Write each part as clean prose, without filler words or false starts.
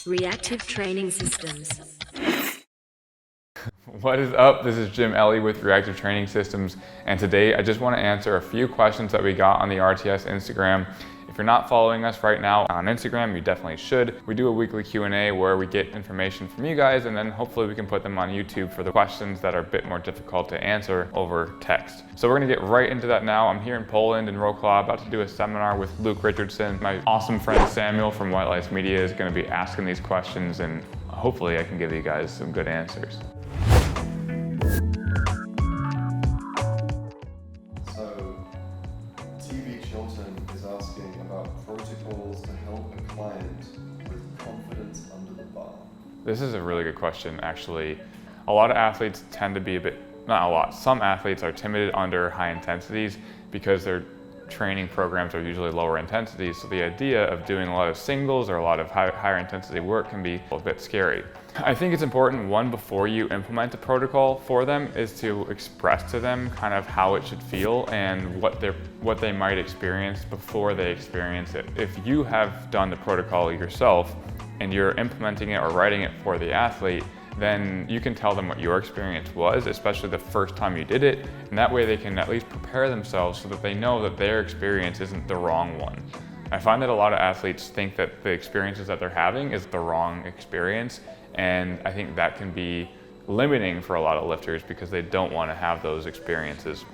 Reactive Training Systems. What is up? This is Jim Ellie with Reactive Training Systems, and today I just want to answer a few questions that we got on the RTS Instagram. If you're not following us right now on Instagram, you definitely should. We do a weekly Q&A where we get information from you guys, and then hopefully we can put them on YouTube for the questions that are a bit more difficult to answer over text. So we're gonna get right into that now. I'm here in Poland in Wrocław, about to do a seminar with Luke Richardson. My awesome friend Samuel from White Lights Media is gonna be asking these questions, and hopefully I can give you guys some good answers. Protocols to help a client with confidence under the bar? This is a really good question, actually. A lot of athletes tend to be not a lot, some athletes are timid under high intensities because their training programs are usually lower intensity, so the idea of doing a lot of singles or a lot of higher intensity work can be a bit scary. I think it's important, one, before you implement a protocol for them, is to express to them kind of how it should feel and what they might experience before they experience it. If you have done the protocol yourself and you're implementing it or writing it for the athlete, then you can tell them what your experience was, especially the first time you did it, and that way they can at least prepare themselves so that they know that their experience isn't the wrong one. I find that a lot of athletes think that the experiences that they're having is the wrong experience, and I think that can be limiting for a lot of lifters because they don't want to have those experiences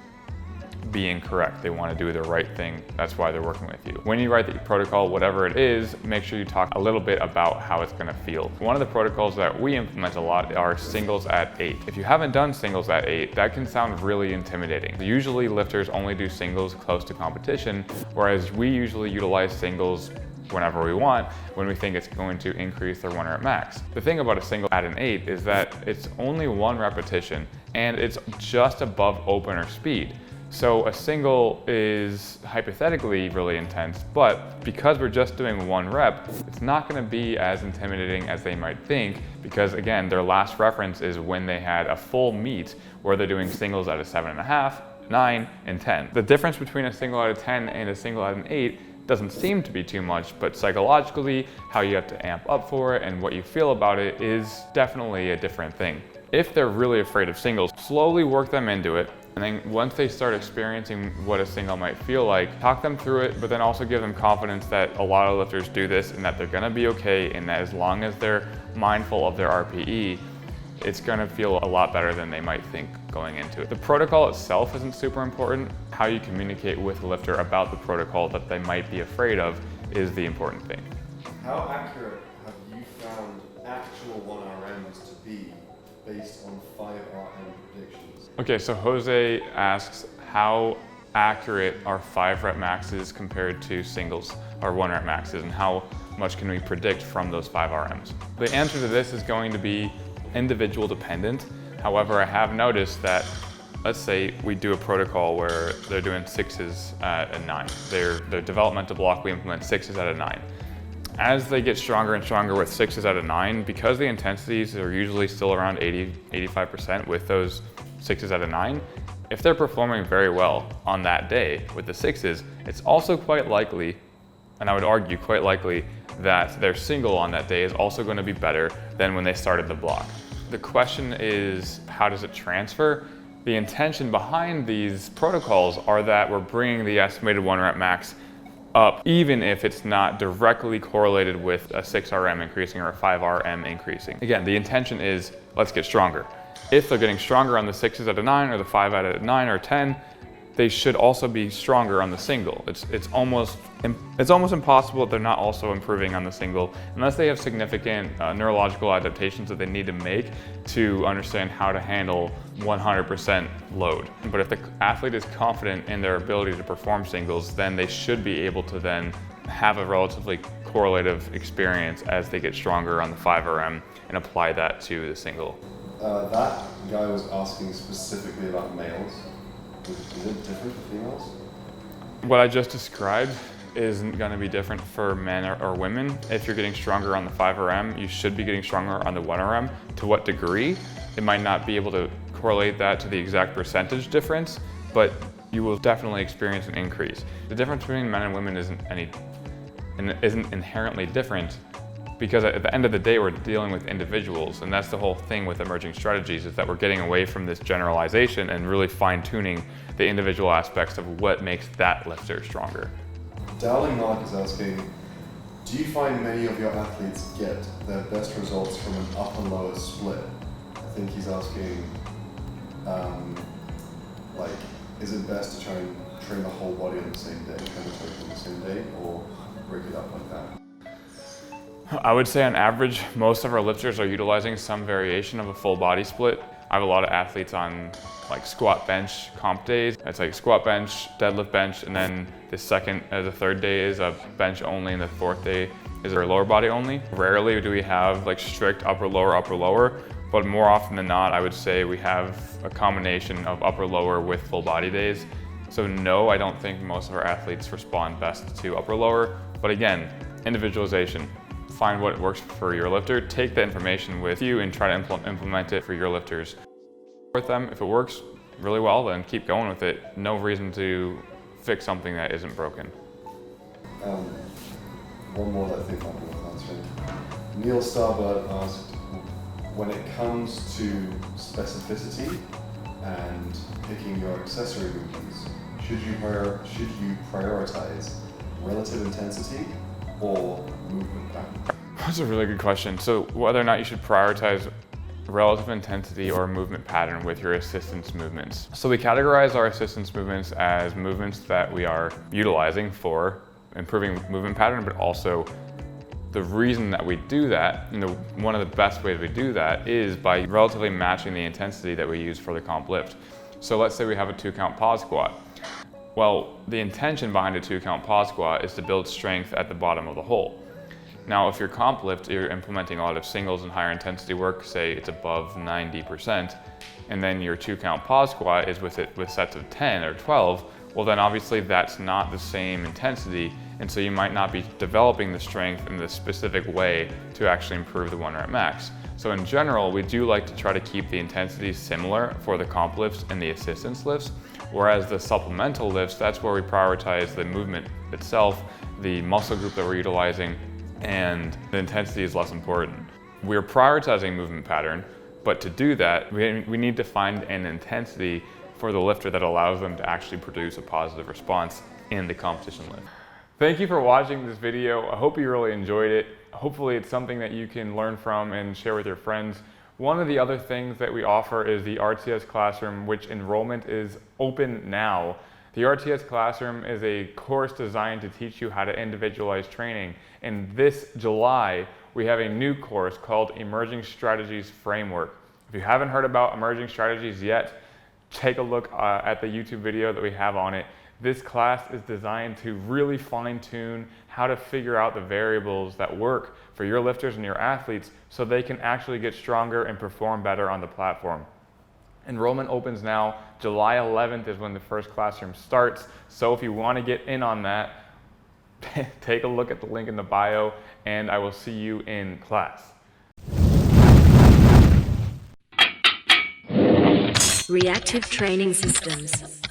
be incorrect. They want to do the right thing. That's why they're working with you. When you write the protocol, whatever it is, make sure you talk a little bit about how it's going to feel. One of the protocols that we implement a lot are singles at 8. If you haven't done singles at 8, that can sound really intimidating. Usually lifters only do singles close to competition, whereas we usually utilize singles whenever we want, when we think it's going to increase their 1 rep max. The thing about a single at an 8 is that it's only 1 repetition and it's just above opener speed. So a single is hypothetically really intense, but because we're just doing 1 rep, it's not gonna be as intimidating as they might think, because again, their last reference is when they had a full meet where they're doing singles at a 7.5, 9, and 10. The difference between a single at a 10 and a single at an 8 doesn't seem to be too much, but psychologically, how you have to amp up for it and what you feel about it is definitely a different thing. If they're really afraid of singles, slowly work them into it. And then once they start experiencing what a single might feel like, talk them through it, but then also give them confidence that a lot of lifters do this and that they're gonna be okay, and that as long as they're mindful of their RPE, it's gonna feel a lot better than they might think going into it. The protocol itself isn't super important. How you communicate with the lifter about the protocol that they might be afraid of is the important thing. How accurate have you found actual 1RMs to be based on 5RM predictions? Okay, so Jose asks how accurate are 5 rep maxes compared to singles or 1 rep maxes, and how much can we predict from those 5 RMs? The answer to this is going to be individual dependent. However, I have noticed that, let's say we do a protocol where they're doing 6s at a 9. Their developmental block, we implement 6s at a 9. As they get stronger and stronger with 6s at a 9, because the intensities are usually still around 80–85% with those 6s at a 9, if they're performing very well on that day with the 6s, it's also quite likely, and I would argue quite likely, that their single on that day is also going to be better than when they started the block. The question is, how does it transfer? The intention behind these protocols are that we're bringing the estimated 1 rep max up, even if it's not directly correlated with a 6RM increasing or a 5RM increasing. Again, the intention is, let's get stronger. If they're getting stronger on the 6s at a 9 or the 5 at a 9 or 10, they should also be stronger on the single. It's almost impossible that they're not also improving on the single unless they have significant neurological adaptations that they need to make to understand how to handle 100% load. But if the athlete is confident in their ability to perform singles, then they should be able to then have a relatively correlative experience as they get stronger on the 5RM and apply that to the single. That guy was asking specifically about males. Is it different for females? What I just described isn't going to be different for men or women. If you're getting stronger on the 5RM, you should be getting stronger on the 1RM. To what degree? It might not be able to correlate that to the exact percentage difference, but you will definitely experience an increase. The difference between men and women isn't inherently different, because at the end of the day, we're dealing with individuals, and that's the whole thing with emerging strategies, is that we're getting away from this generalization and really fine-tuning the individual aspects of what makes that lifter stronger. Dowling Mark is asking, do you find many of your athletes get their best results from an upper-lower split? I think he's asking, like, is it best to try and train the whole body on the same day, train the toes on the same day, or break it up like that? I would say on average, most of our lifters are utilizing some variation of a full body split. I have a lot of athletes on like squat bench comp days. It's like squat bench, deadlift bench, and then the third day is a bench only, and the fourth day is our lower body only. Rarely do we have like strict upper lower, but more often than not, I would say we have a combination of upper lower with full body days. So no, I don't think most of our athletes respond best to upper lower, but again, individualization. Find what works for your lifter, take the information with you and try to implement it for your lifters. With them, if it works really well, then keep going with it. No reason to fix something that isn't broken. One more that I think might be worth answering. Neil Starbird asked, when it comes to specificity and picking your accessory movements, should you prioritize relative intensity or movement pattern? That's a really good question. So whether or not you should prioritize relative intensity or movement pattern with your assistance movements. So we categorize our assistance movements as movements that we are utilizing for improving movement pattern, but also the reason that we do that, one of the best ways we do that is by relatively matching the intensity that we use for the comp lift. So let's say we have a 2-count pause squat. Well, the intention behind a 2-count pause squat is to build strength at the bottom of the hole. Now, if your comp lift, you're implementing a lot of singles and higher intensity work, say it's above 90%, and then your 2-count pause squat is with sets of 10 or 12, well then obviously that's not the same intensity, and so you might not be developing the strength in the specific way to actually improve the 1 rep max. So in general, we do like to try to keep the intensity similar for the comp lifts and the assistance lifts, whereas the supplemental lifts, that's where we prioritize the movement itself, the muscle group that we're utilizing, and the intensity is less important. We're prioritizing movement pattern, but to do that, we need to find an intensity for the lifter that allows them to actually produce a positive response in the competition lift. Thank you for watching this video. I hope you really enjoyed it. Hopefully it's something that you can learn from and share with your friends. One of the other things that we offer is the RTS Classroom, which enrollment is open now. The RTS Classroom is a course designed to teach you how to individualize training. And this July, we have a new course called Emerging Strategies Framework. If you haven't heard about emerging strategies yet, take a look at the YouTube video that we have on it. This class is designed to really fine-tune how to figure out the variables that work for your lifters and your athletes so they can actually get stronger and perform better on the platform. Enrollment opens now. July 11th is when the first classroom starts. So if you want to get in on that, take a look at the link in the bio, and I will see you in class. Reactive Training Systems.